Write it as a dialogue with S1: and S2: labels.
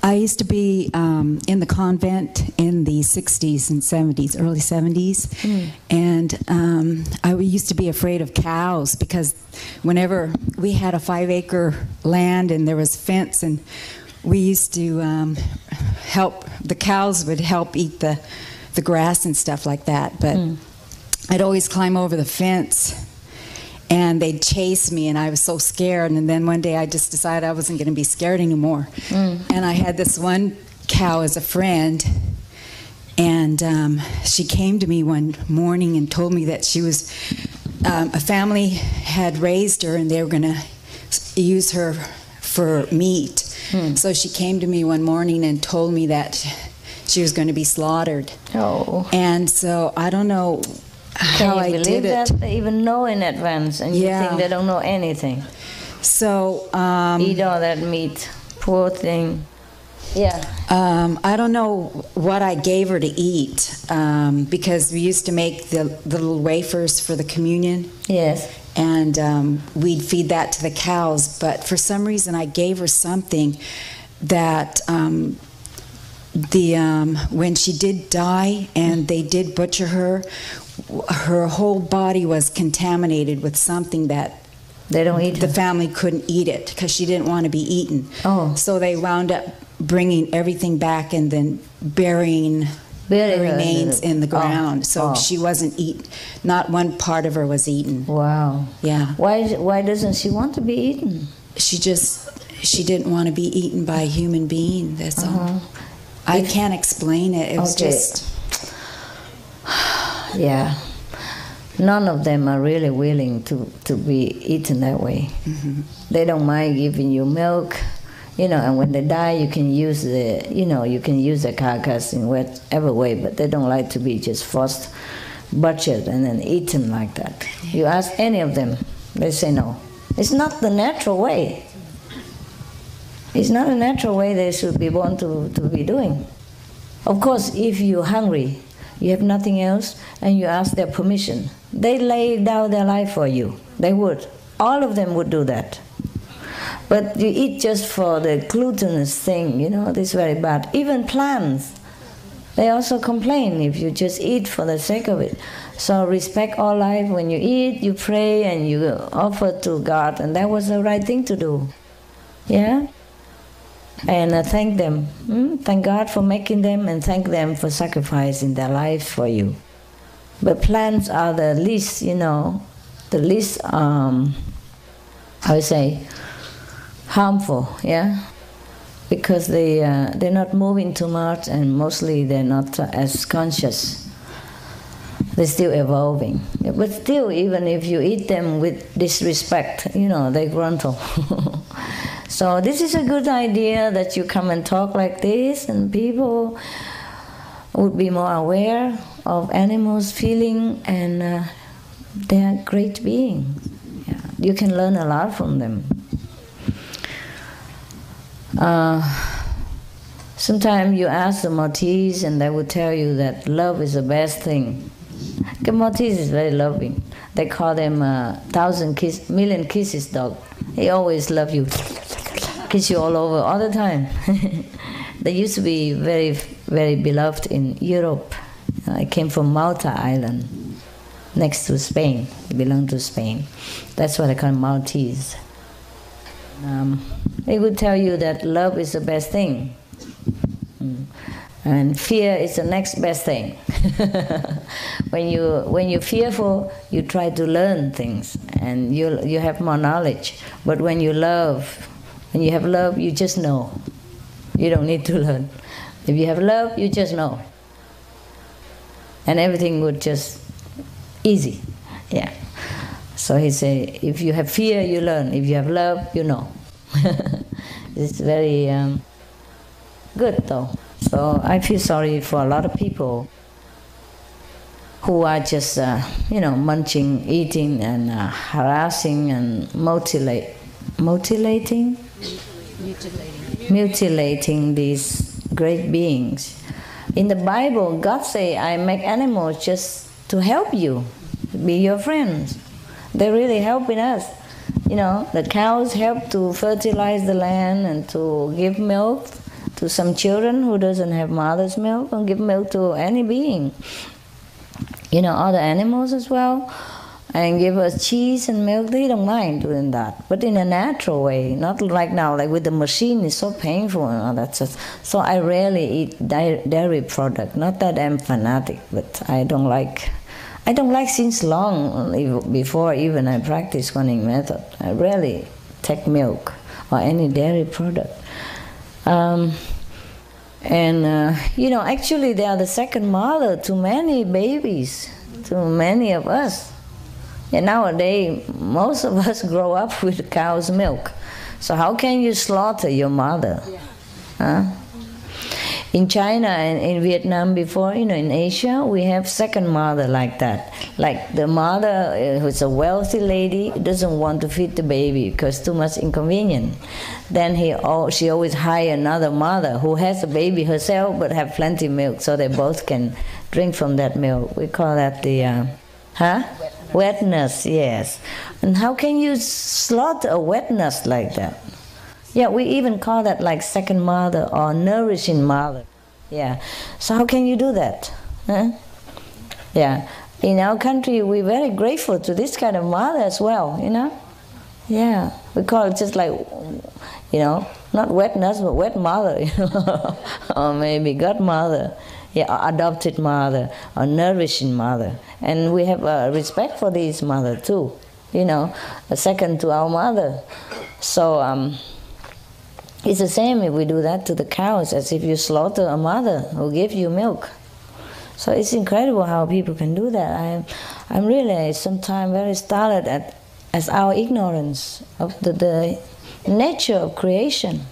S1: I used to be in the convent in the 60s and 70s, early 70s, and I used to be afraid of cows because whenever we had a 5-acre land and there was fence, and we used to help, the cows would help eat the grass and stuff like that, but I'd always climb over the fence and they'd chase me, and I was so scared. And then one day I just decided I wasn't going to be scared anymore. And I had this one cow as a friend, and she came to me one morning and told me that she was, a family had raised her and they were going to use her for meat. So she came to me one morning and told me that she was going to be slaughtered. And so I don't know how I did it.
S2: That they even know in advance, and you think they don't know anything.
S1: So
S2: eat all that meat, poor thing.
S1: I don't know what I gave her to eat because we used to make the little wafers for the communion. And we'd feed that to the cows. But for some reason, I gave her something that when she did die and they did butcher her, her whole body was contaminated with something that
S2: they don't eat.
S1: The family couldn't eat it because she didn't want to be eaten. So they wound up bringing everything back and then burying the remains in the ground. So she wasn't eaten. Not one part of her was eaten. Why doesn't she want to be eaten? She didn't want to be eaten by a human being. That's all. I can't explain it. It was just... None
S2: of them are really willing to be eaten that way. They don't mind giving you milk, and when they die you can use the carcass in whatever way, but they don't like to be just forced, butchered and then eaten like that. You ask any of them, they say no. It's not the natural way. It's not a natural way they should be born to be doing. Of course, if you're hungry, you have nothing else, and you ask their permission, they lay down their life for you. They would. All of them would do that. But you eat just for the glutinous thing, this is very bad. Even plants, they also complain if you just eat for the sake of it. So respect all life. When you eat, you pray and you offer to God, and that was the right thing to do. And thank them. Thank God for making them, and thank them for sacrificing their life for you. But plants are the least, the least, harmful, because they're not moving too much, and mostly they're not as conscious. They're still evolving. But still, even if you eat them with disrespect, they gruntle. So this is a good idea that you come and talk like this, and people would be more aware of animals' feeling, and they're great beings. You can learn a lot from them. Sometimes you ask the Maltese and they would tell you that love is the best thing. The Maltese is very loving. They call them million kisses dog. He always loves you. Kiss you all over all the time. They used to be very, very beloved in Europe. I came from Malta Island, next to Spain. It belonged to Spain. That's what I call Maltese. They would tell you that love is the best thing, and fear is the next best thing. When you're fearful, you try to learn things, and you have more knowledge. But when you have love, you just know. You don't need to learn. If you have love, you just know. And everything would just easy. So he say, if you have fear, you learn. If you have love, you know. It's very good though. So I feel sorry for a lot of people who are just, munching, eating, and harassing and mutilating these great beings. In the Bible, God say, I make animals just to help you, be your friends. They're really helping us. The cows help to fertilize the land and to give milk to some children who doesn't have mother's milk, and give milk to any being. You know, other animals as well. And give us cheese and milk, they don't mind doing that. But in a natural way, not like now, like with the machine, it's so painful and all that stuff. So I rarely eat dairy product. Not that I'm fanatic, but I don't like since long, before even I practice Hoan method. I rarely take milk or any dairy product. You know, actually they are the second mother to many babies, to many of us. And nowadays, most of us grow up with cow's milk. So how can you slaughter your mother? Yeah. Huh? In China and in Vietnam before, you know, in Asia, we have second mother like that. Like the mother who's a wealthy lady doesn't want to feed the baby because too much inconvenience. Then she always hire another mother who has a baby herself but have plenty of milk, so they both can drink from that milk. We call that the... Wet nurse, yes. And how can you slaughter a wet nurse like that? Yeah, we even call that like second mother or nourishing mother. Yeah. So how can you do that? Huh? Yeah. In our country, we're very grateful to this kind of mother as well, you know? Yeah. We call it just like, you know, not wet nurse, but wet mother, you know? Or maybe godmother. Yeah, adopted mother, or nourishing mother. And we have respect for these mother too, you know, a second to our mother. So it's the same if we do that to the cows, as if you slaughter a mother who gives you milk. So it's incredible how people can do that. I'm really sometimes very startled at our ignorance of the nature of creation.